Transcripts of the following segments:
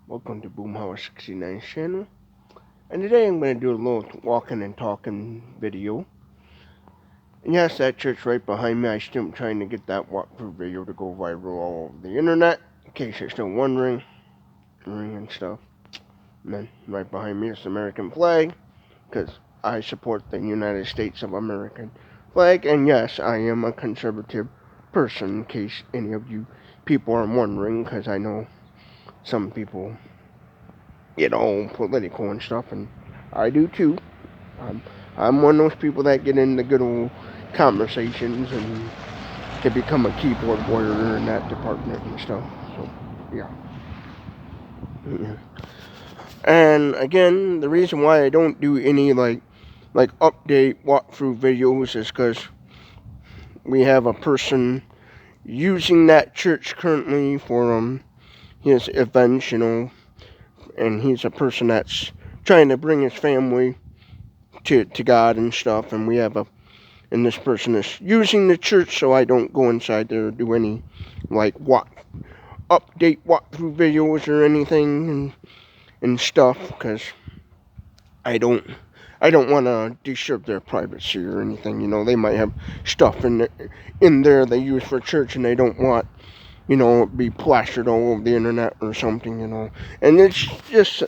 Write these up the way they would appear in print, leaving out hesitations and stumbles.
Welcome to Boomhauer69's channel. And today I'm going to do a little walking and talking video. And yes, that church right behind me, I'm still trying to get that walkthrough video to go viral all over the internet. In case you're still wondering, and stuff. And then right behind me is the American flag, because I support the United States of American flag. And yes, I am a conservative person, in case any of you people are wondering, because I know some people get all political and stuff, and I do too. Um, I'm one of those people that get into good old conversations and to become a keyboard warrior in that department and stuff. So, yeah. And again, the reason why I don't do any like update walkthrough videos is because we have a person using that church currently for his events, and he's a person that's trying to bring his family to God and stuff, and and this person is using the church, so I don't go inside there or do any update walkthrough videos or anything and stuff, because I don't want to disturb their privacy or anything. They might have stuff in there they use for church, and they don't want it be plastered all over the internet or something. And it's just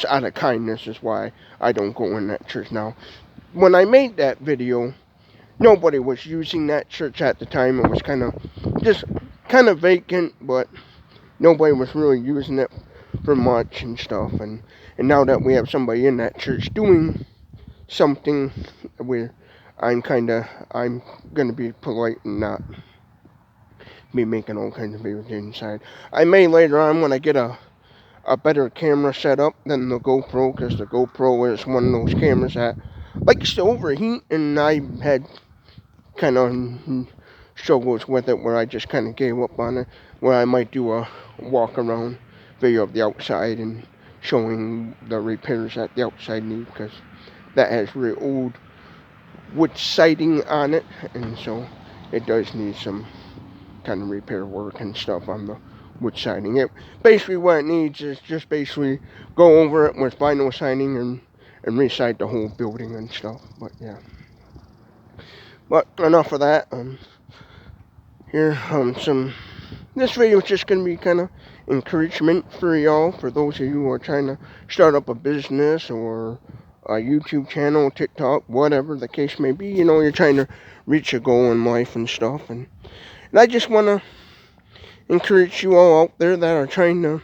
out of kindness is why I don't go in that church now. When I made that video, nobody was using that church at the time. It was kind of vacant, but nobody was really using it for much and stuff. And now that we have somebody in that church doing something, I'm gonna be polite and not be making all kinds of videos inside. I may later on when I get a better camera setup than the GoPro, because the GoPro is one of those cameras that likes to overheat, and I had kind of struggles with it where I just kind of gave up on it, where I might do a walk around video of the outside and showing the repairs that the outside need, because that has really old wood siding on it, and so it does need some kind of repair work and stuff on the wood siding. It basically what it needs is just basically go over it with vinyl siding and reside the whole building and stuff. But yeah. But enough of that. This video is just gonna be kind of encouragement for y'all, for those of you who are trying to start up a business or a YouTube channel, TikTok, whatever the case may be. You're trying to reach a goal in life and stuff, and I just want to encourage you all out there that are trying to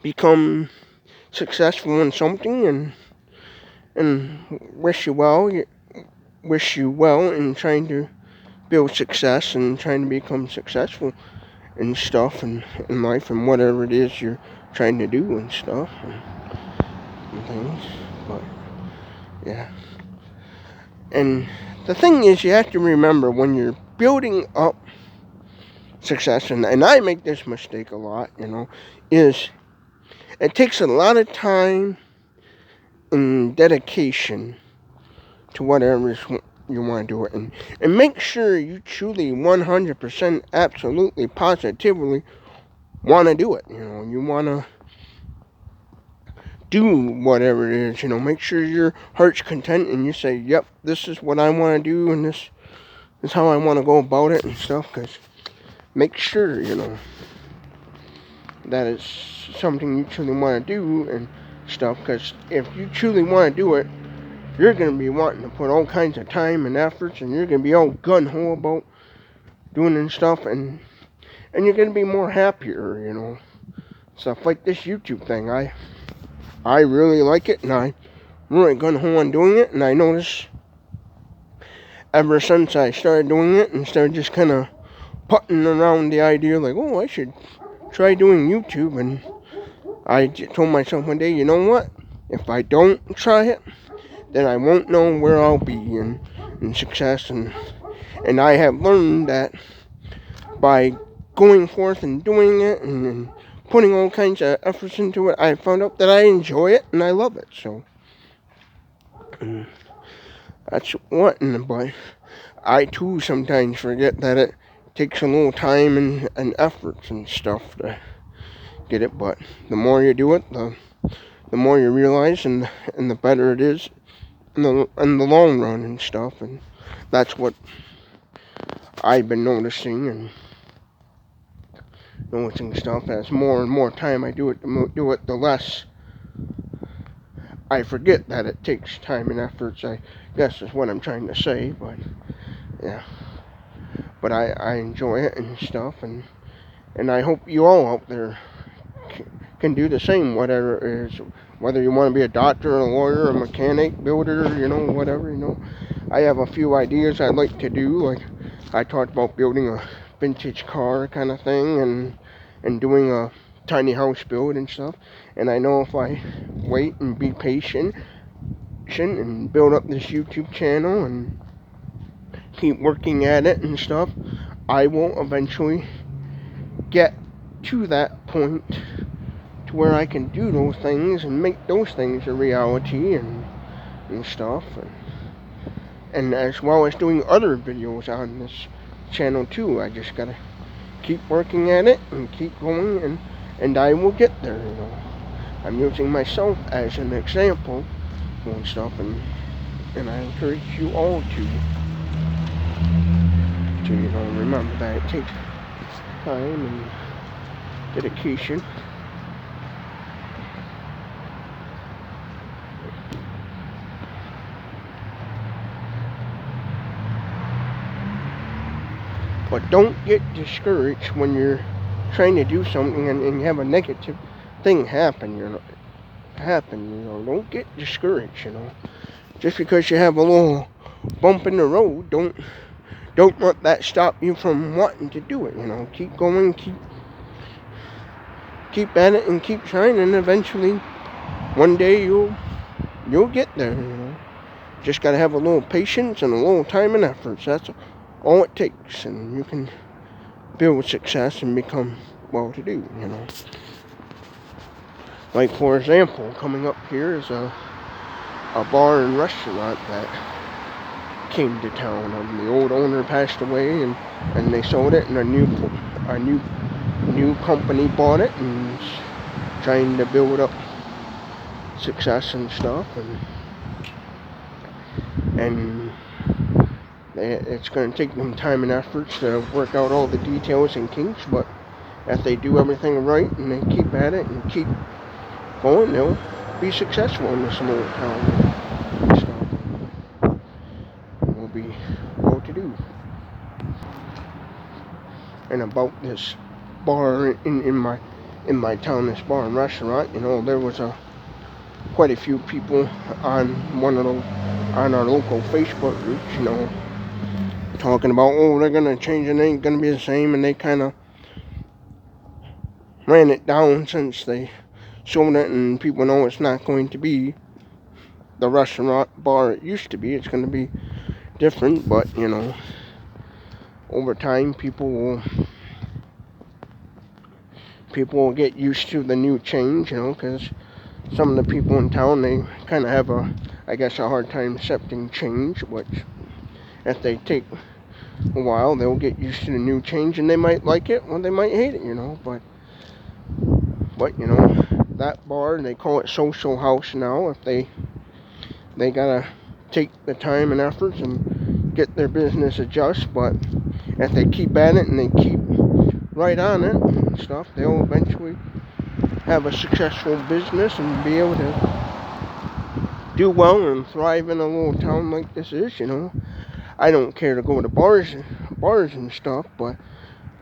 become successful in something, and wish you well in trying to build success and trying to become successful and stuff in life and whatever it is you're trying to do and stuff and things. But yeah. And the thing is, you have to remember when you're building up success, and I make this mistake a lot, is it takes a lot of time and dedication to whatever you want to do it, and make sure you truly 100% absolutely positively want to do it. You want to do whatever it is. Make sure your heart's content and you say, yep, this is what I want to do, and this is how I want to go about it and stuff. Because make sure that it's something you truly want to do and stuff, because if you truly want to do it, you're going to be wanting to put all kinds of time and efforts, and you're going to be all gun-ho about doing and stuff, and you're going to be more happier, stuff like this YouTube thing. I really like it, and I'm really gun-ho on doing it, and I notice ever since I started doing it and started just kind of putting around the idea, like, oh, I should try doing YouTube, and I told myself one day, you know what, if I don't try it, then I won't know where I'll be in success, and I have learned that by going forth and doing it and putting all kinds of efforts into it, I found out that I enjoy it and I love it. So that's one, but I too sometimes forget that it takes a little time and efforts and stuff to get it, but the more you do it, the more you realize, and the better it is in the long run and stuff. And that's what I've been noticing stuff. As more and more time I do it, the less I forget that it takes time and efforts, I guess is what I'm trying to say. But yeah, but I enjoy it and stuff, and I hope you all out there can do the same, whatever it is. Whether you want to be a doctor, a lawyer, a mechanic, builder, whatever, I have a few ideas I'd like to do. Like, I talked about building a vintage car kind of thing, and doing a tiny house build and stuff. And I know if I wait and be patient and build up this YouTube channel and keep working at it and stuff, I will eventually get to that point where I can do those things and make those things a reality and stuff, and as well as doing other videos on this channel too. I just gotta keep working at it and keep going, and I will get there. I'm using myself as an example and stuff, and I encourage you all to remember that it takes time and dedication. But don't get discouraged when you're trying to do something and you have a negative thing happen. Don't get discouraged. Just because you have a little bump in the road, don't let that stop you from wanting to do it. Keep going, keep at it, and keep trying, and eventually, one day you'll get there. Just gotta have a little patience and a little time and efforts. That's all it takes, and you can build success and become well-to-do. Like, for example, coming up here is a bar and restaurant that came to town. The old owner passed away, and they sold it, and a new company bought it and is trying to build up success and stuff, and it's going to take them time and efforts to work out all the details and kinks, but if they do everything right and they keep at it and keep going, they'll be successful in this little town and stuff. Will be well-to-do. And about this bar in my town, this bar and restaurant, there was quite a few people on our local Facebook groups, talking about, they're gonna change it, ain't gonna be the same, and they kind of ran it down since they sold it, and people know it's not going to be the restaurant bar it used to be. It's going to be different, but over time people will get used to the new change, because some of the people in town, they kind of have a hard time accepting change, which if they take a while, they'll get used to the new change, and they might like it or they might hate it, but that bar, they call it Social House now. If they gotta take the time and efforts and get their business adjust, but if they keep at it and they keep right on it and stuff, they'll eventually have a successful business and be able to do well and thrive in a little town like this is. I don't care to go to bars and stuff, but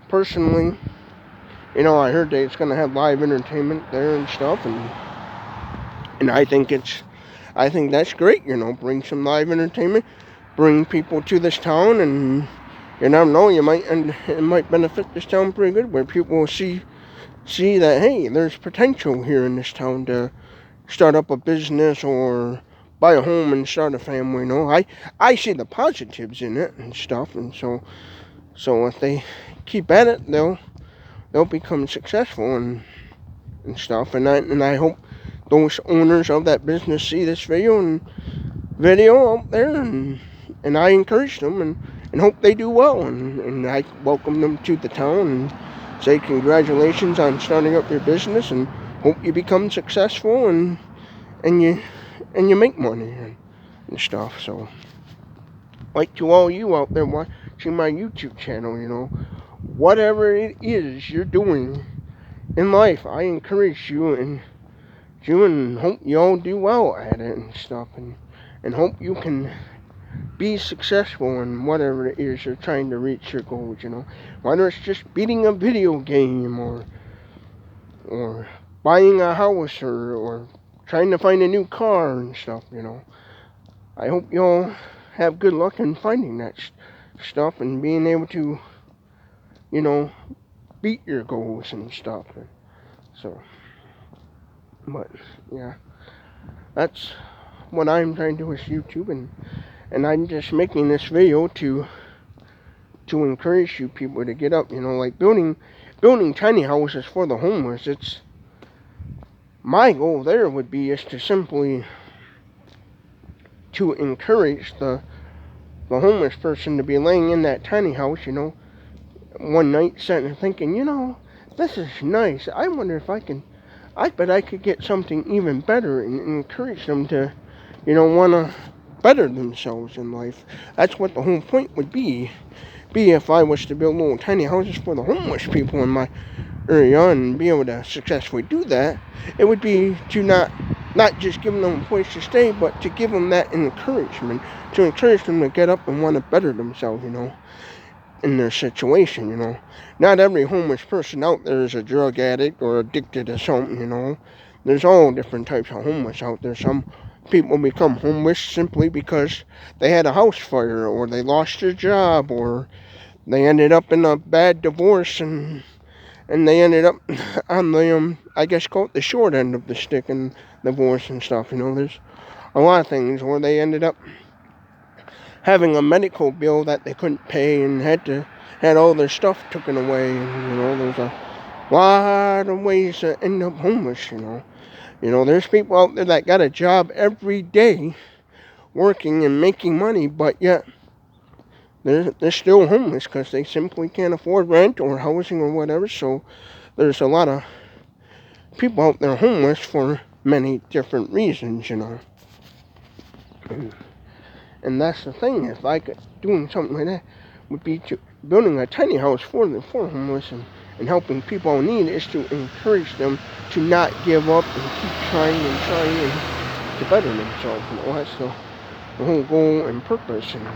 personally, I heard that it's going to have live entertainment there and stuff, and I think that's great. Bring some live entertainment, bring people to this town, and you never know, it might benefit this town pretty good, where people will see that, hey, there's potential here in this town to start up a business or buy a home and start a family. I see the positives in it and stuff, and so if they keep at it, they'll become successful and stuff. And I hope those owners of that business see this video out there, and I encourage them and hope they do well. And I welcome them to the town and say congratulations on starting up your business, and hope you become successful and you make money and stuff. So, like to all you out there watching my YouTube channel, whatever it is you're doing in life, I encourage you and hope you all do well at it and stuff, and hope you can be successful in whatever it is you're trying to reach your goals, whether it's just beating a video game or buying a house or trying to find a new car and stuff, I hope you all have good luck in finding that stuff and being able to, beat your goals and stuff. So, but yeah, that's what I'm trying to do with YouTube, and I'm just making this video to encourage you people to get up, like building tiny houses for the homeless. It's my goal there would be is to simply to encourage the homeless person to be laying in that tiny house, one night sitting and thinking, this is nice. I wonder if I bet I could get something even better, and encourage them to, want to better themselves in life. That's what the whole point would be if I was to build little tiny houses for the homeless people in my area and be able to successfully do that. It would be to not just give them a place to stay, but to give them that encouragement, to encourage them to get up and want to better themselves, in their situation, Not every homeless person out there is a drug addict or addicted to something, There's all different types of homeless out there. Some people become homeless simply because they had a house fire, or they lost their job, or they ended up in a bad divorce, and they ended up on the, I guess, called the short end of the stick in divorce and stuff, There's a lot of things where they ended up having a medical bill that they couldn't pay and had all their stuff taken away, and, there's a lot of ways to end up homeless, There's people out there that got a job every day working and making money, but yet they're still homeless because they simply can't afford rent or housing or whatever. So there's a lot of people out there homeless for many different reasons, And that's the thing. If I could doing something like that would be building a tiny house for homeless and helping people in need, is to encourage them to not give up and keep trying to better themselves. That's the whole goal and purpose, and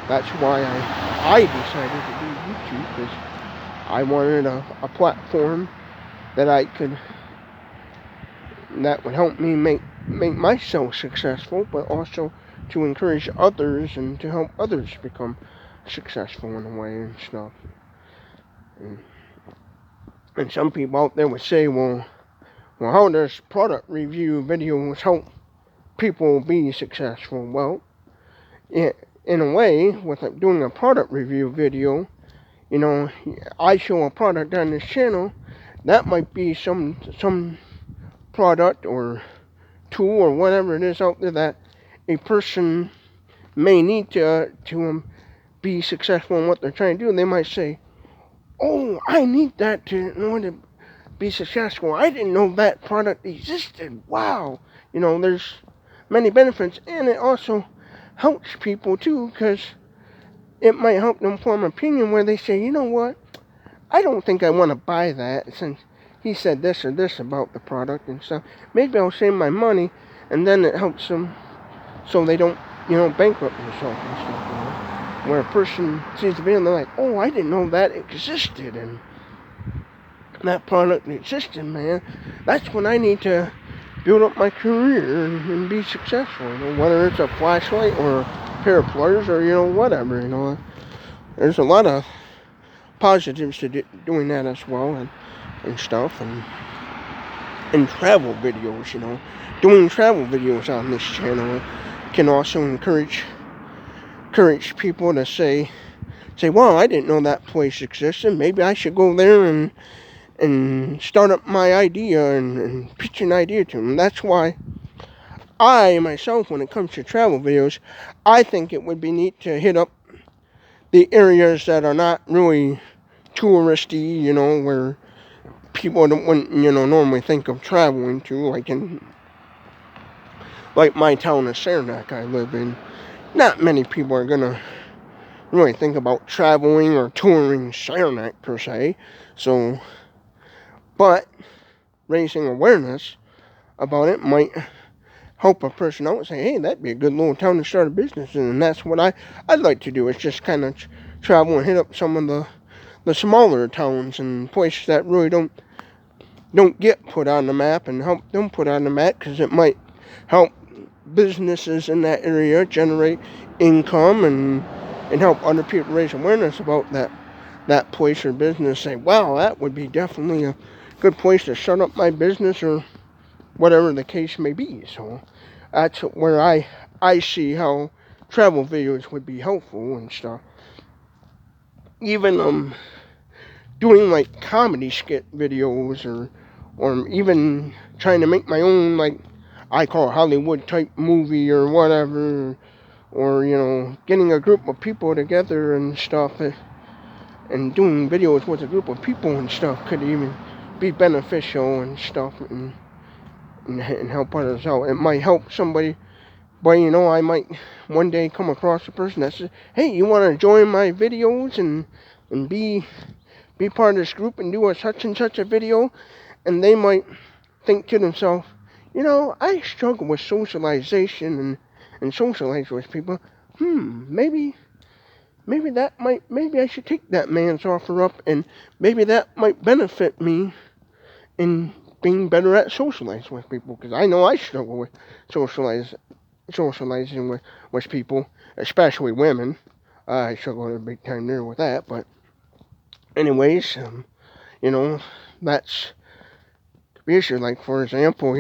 that's why I decided to do YouTube, because I wanted a platform that would help me make myself successful, but also to encourage others and to help others become successful in a way and stuff. And some people out there would say, well, how does product review videos help people be successful? Well, in a way, with doing a product review video, I show a product on this channel. That might be some product or tool or whatever it is out there that a person may need to be successful in what they're trying to do. And they might say, oh, I need that in order to be successful. I didn't know that product existed. Wow. There's many benefits, and it also helps people too, because it might help them form an opinion where they say, you know what, I don't think I want to buy that since he said this or this about the product and stuff. Maybe I'll save my money, and then it helps them so they don't, bankrupt themselves and stuff, Where a person sees the video and they're like, oh, I didn't know that existed, and that product existed, man. That's when I need to build up my career and be successful, whether it's a flashlight or a pair of pliers or, whatever, There's a lot of positives to doing that as well, and stuff, and travel videos, Doing travel videos on this channel can also encourage people to say, well, I didn't know that place existed. Maybe I should go there and start up my idea and pitch an idea to them. That's why I myself, when it comes to travel videos, I think it would be neat to hit up the areas that are not really touristy, where people wouldn't, normally think of traveling to, like my town of Saranac I live in. Not many people are gonna really think about traveling or touring Saranac per se. So, but raising awareness about it might help a person out and say, hey, that'd be a good little town to start a business in. And that's what I'd like to do, is just kind of travel and hit up some of the smaller towns and places that really don't get put on the map, and help them put on the map, because it might help businesses in that area generate income, and help other people raise awareness about that place or business. Say, wow, that would be definitely a good place to start up my business, or whatever the case may be. So that's where I see how travel videos would be helpful and stuff. Even doing like comedy skit videos, or even trying to make my own, like I call it, Hollywood type movie or whatever, or getting a group of people together and stuff, and doing videos with a group of people and stuff could even be beneficial and stuff, and help others out. It might help somebody, but I might one day come across a person that says, hey, you want to join my videos and be part of this group and do a such and such a video? And they might think to themselves, I struggle with socialization and socialize with people. Maybe I should take that man's offer up, and maybe that might benefit me in being better at socializing with people, because I know I struggle with socializing with people, especially women. I struggle a big time there with that, but anyways, that's the issue. Like, for example,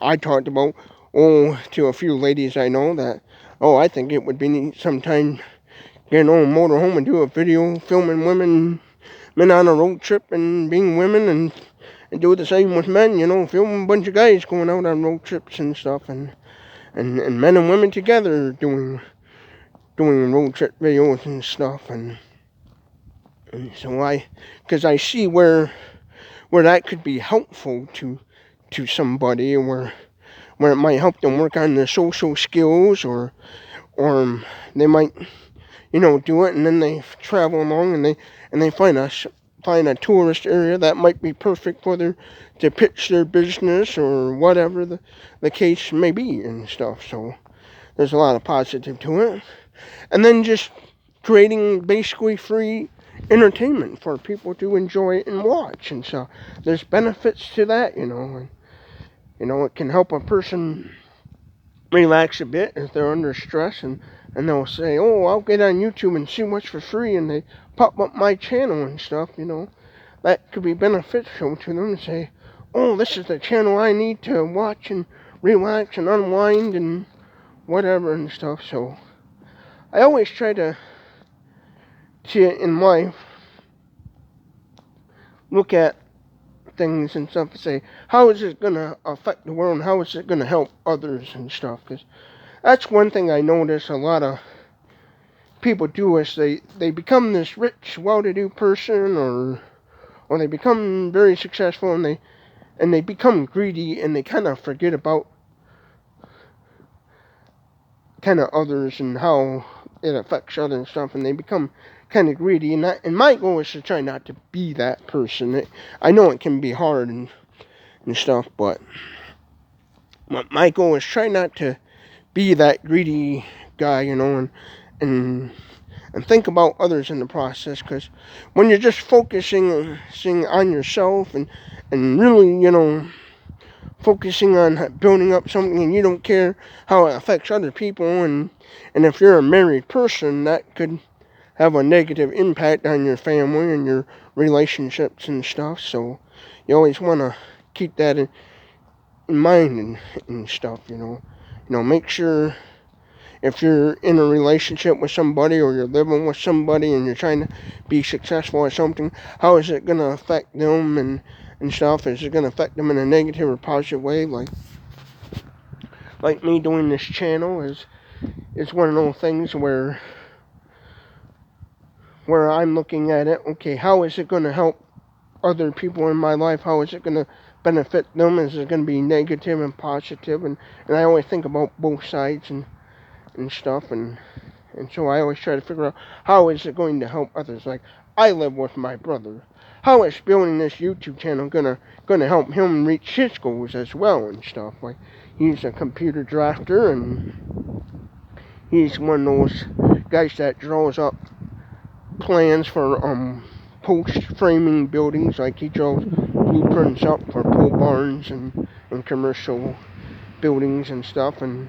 I talked about, to a few ladies I know that, I think it would be neat sometime getting on a motorhome and do a video filming men on a road trip and being women, and do the same with men, film a bunch of guys going out on road trips and stuff, and men and women together doing road trip videos and stuff, and so because I see where that could be helpful to somebody, where it might help them work on their social skills, or they might do it, and then they travel along and they find a tourist area that might be perfect for to pitch their business, or whatever the case may be and stuff. So there's a lot of positive to it. And then just creating basically free entertainment for people to enjoy and watch, and so there's benefits to that, and it can help a person relax a bit if they're under stress, and they'll say, oh, I'll get on YouTube and see what's for free, and they pop up my channel and stuff. That could be beneficial to them, and say, oh, this is the channel I need to watch and relax and unwind and whatever and stuff. So I always try to in life look at things and stuff and say, how is it going to affect the world, and how is it going to help others and stuff? Because that's one thing I notice a lot of people do, is they become this rich, well-to-do person, or they become very successful, and they become greedy, and they kind of forget about kind of others and how it affects others and stuff, and they become kind of greedy. And my goal is to try not to be that person. I know it can be hard and stuff, but my goal is try not to be that greedy guy, and think about others in the process. Because when you're just focusing on yourself and really, focusing on building up something, and you don't care how it affects other people, and if you're a married person, that could have a negative impact on your family and your relationships and stuff. So you always want to keep that in mind and stuff. Make sure, if you're in a relationship with somebody, or you're living with somebody and you're trying to be successful at something, how is it going to affect them and stuff? Is it going to affect them in a negative or positive way? Like me doing this channel is one of those things where where I'm looking at it, okay, how is it going to help other people in my life? How is it going to benefit them? Is it going to be negative and positive? And I always think about both sides and stuff, and so I always try to figure out how is it going to help others. Like, I live with my brother. How is building this YouTube channel gonna help him reach his goals as well and stuff? Like, he's a computer drafter, and he's one of those guys that draws up plans for post framing buildings. Like, he draws blueprints up for pole barns and commercial buildings and stuff. And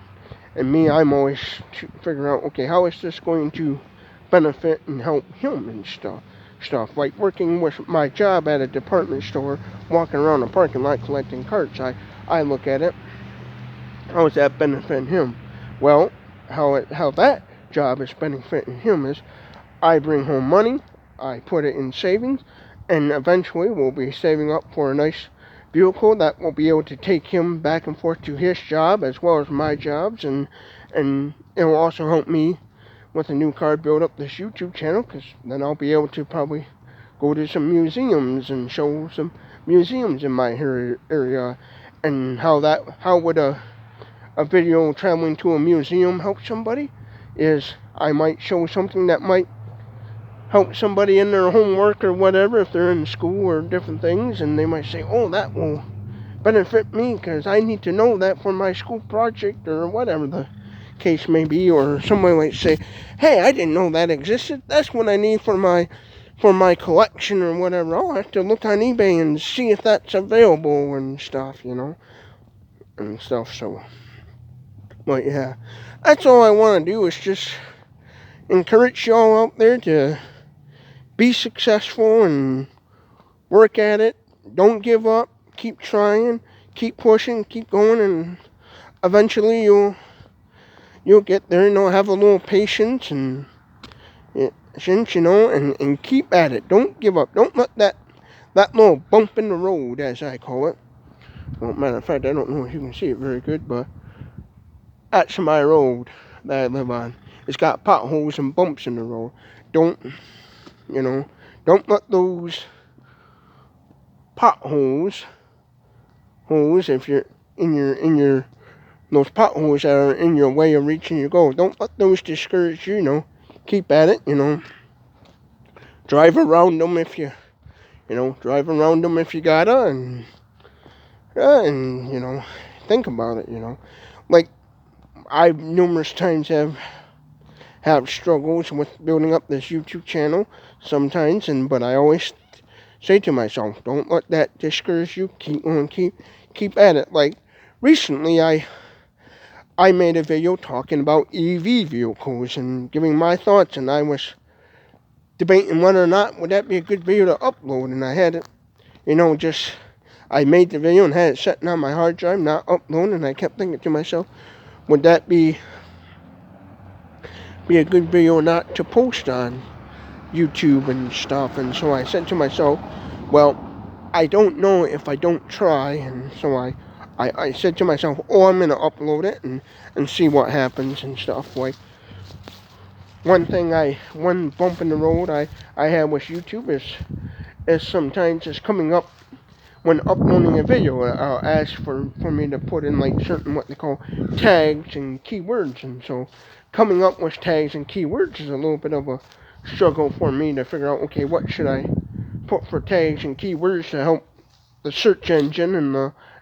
me, I'm always figuring out, okay, how is this going to benefit and help him and stuff. Like working with my job at a department store, walking around the parking lot collecting carts. I look at it, how is that benefiting him? Well, how that job is benefiting him is I bring home money, I put it in savings, and eventually we'll be saving up for a nice vehicle that will be able to take him back and forth to his job as well as my jobs, and it will also help me with a new car build up this YouTube channel, because then I'll be able to probably go to some museums and show some museums in my area. And how would a video traveling to a museum help somebody is I might show something that might help somebody in their homework or whatever, if they're in school or different things, and they might say, oh, that will benefit me because I need to know that for my school project or whatever the case may be. Or somebody might say, hey, I didn't know that existed, that's what I need for my collection or whatever. I'll have to look on eBay and see if that's available and stuff, and stuff. So, but yeah, that's all I want to do is just encourage y'all out there to be successful and work at it. Don't give up. Keep trying. Keep pushing. Keep going, and eventually you'll get there. Have a little patience and and keep at it. Don't give up. Don't let that little bump in the road, as I call it. Well, matter of fact, I don't know if you can see it very good, but that's my road that I live on. It's got potholes and bumps in the road. Don't let those potholes, if you're in your those potholes that are in your way of reaching your goal, don't let those discourage you. Keep at it. Drive around them if you gotta, and think about it. Like, I numerous times have struggles with building up this YouTube channel sometimes, but I always say to myself, don't let that discourage you. Keep on, keep at it. Like, recently I made a video talking about EV vehicles and giving my thoughts, and I was debating whether or not would that be a good video to upload, and I had it, I made the video and had it sitting on my hard drive, not uploading, and I kept thinking to myself, would that be a good video not to post on YouTube and stuff? And so I said to myself, well, I don't know if I don't try, and so I said to myself, oh, I'm going to upload it and see what happens and stuff. Like, one bump in the road I have with YouTube is sometimes it's coming up when uploading a video. I'll ask for me to put in like certain what they call tags and keywords, and so coming up with tags and keywords is a little bit of a struggle for me to figure out, okay, what should I put for tags and keywords to help the search engine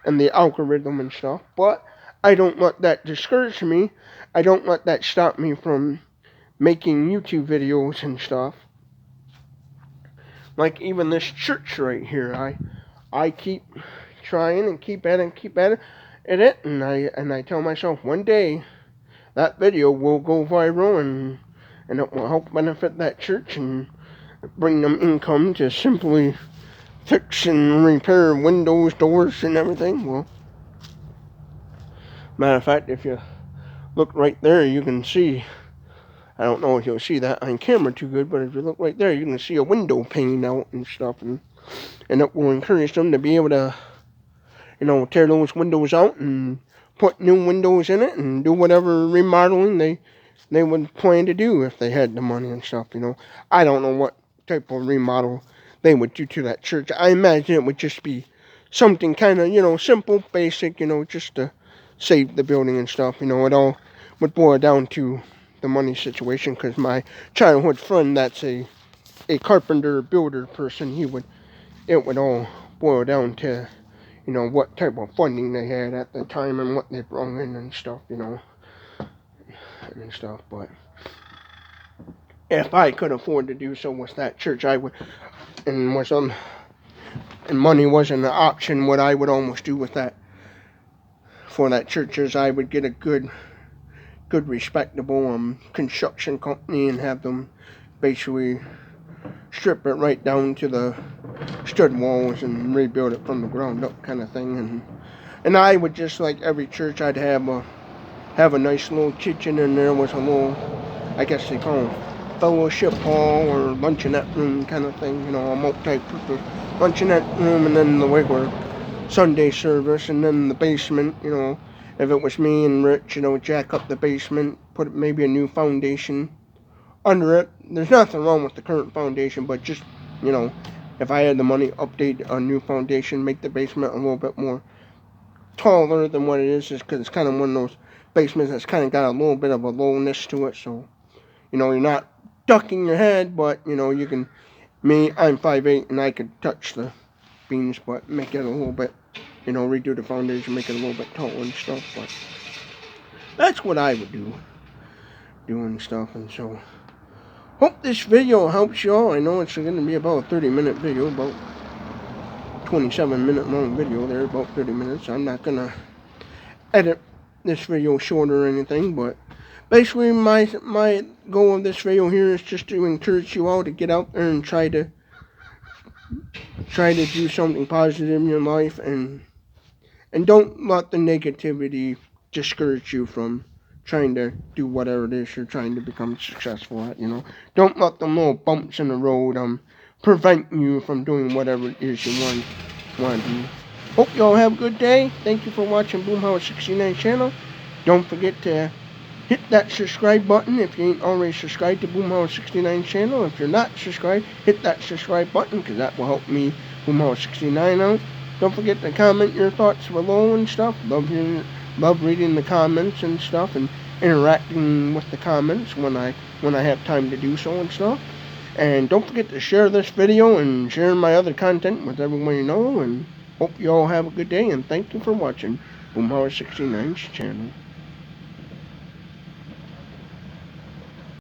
and the algorithm and stuff. But I don't let that discourage me. I don't let that stop me from making YouTube videos and stuff. Like, even this church right here, I keep trying and keep at it, and I tell myself one day that video will go viral, and it will help benefit that church and bring them income to simply fix and repair windows, doors, and everything. Well, matter of fact, if you look right there, you can see, I don't know if you'll see that on camera too good, but if you look right there, you can see a window pane out and stuff, and it will encourage them to be able to, tear those windows out and put new windows in it and do whatever remodeling they they would plan to do if they had the money and stuff, you know. I don't know what type of remodel they would do to that church. I imagine it would just be something kind of, you know, simple, basic, you know, just to save the building and stuff, you know. It all would boil down to the money situation, because my childhood friend that's a carpenter builder person, it would all boil down to, you know, what type of funding they had at the time and what they brought in and stuff, you know, and stuff. But if I could afford to do so with that church, I would, and was and money wasn't an option. What I would almost do with that for that church is I would get a good, respectable construction company and have them basically strip it right down to the stud walls and rebuild it from the ground up, kind of thing. And I would, just like every church, I'd have a nice little kitchen in there with a little, I guess they call it fellowship hall or luncheonette room kind of thing, you know, a multi-purpose luncheonette room, and then the regular Sunday service, and then the basement, you know, if it was me and Rich, you know, jack up the basement, put maybe a new foundation under it. There's nothing wrong with the current foundation, but just, you know, if I had the money, update a new foundation, make the basement a little bit more taller than what it is, just because it's kind of one of those basements that's kind of got a little bit of a lowness to it, so, you know, you're not ducking your head, but, you know, you can, I'm 5'8", and I could touch the beams, but make it a little bit, you know, redo the foundation, make it a little bit taller and stuff. But that's what I would do, doing stuff. And so, hope this video helps y'all. I know it's going to be about a 30-minute video, about 27-minute long video there, about 30 minutes. I'm not going to edit this video short or anything, but basically my goal of this video here is just to encourage you all to get out there and try to do something positive in your life, and don't let the negativity discourage you from trying to do whatever it is you're trying to become successful at, you know. Don't let the little bumps in the road prevent you from doing whatever it is you want to do. Hope y'all have a good day. Thank you for watching Boomhauer69 channel. Don't forget to hit that subscribe button if you ain't already subscribed to Boomhauer69 channel. If you're not subscribed, hit that subscribe button, because that will help me, Boomhauer69, out. Don't forget to comment your thoughts below and stuff. Love reading the comments and stuff, and interacting with the comments when I have time to do so and stuff. And don't forget to share this video and share my other content with everyone you know. And hope you all have a good day, and thank you for watching Boomhauer69's channel.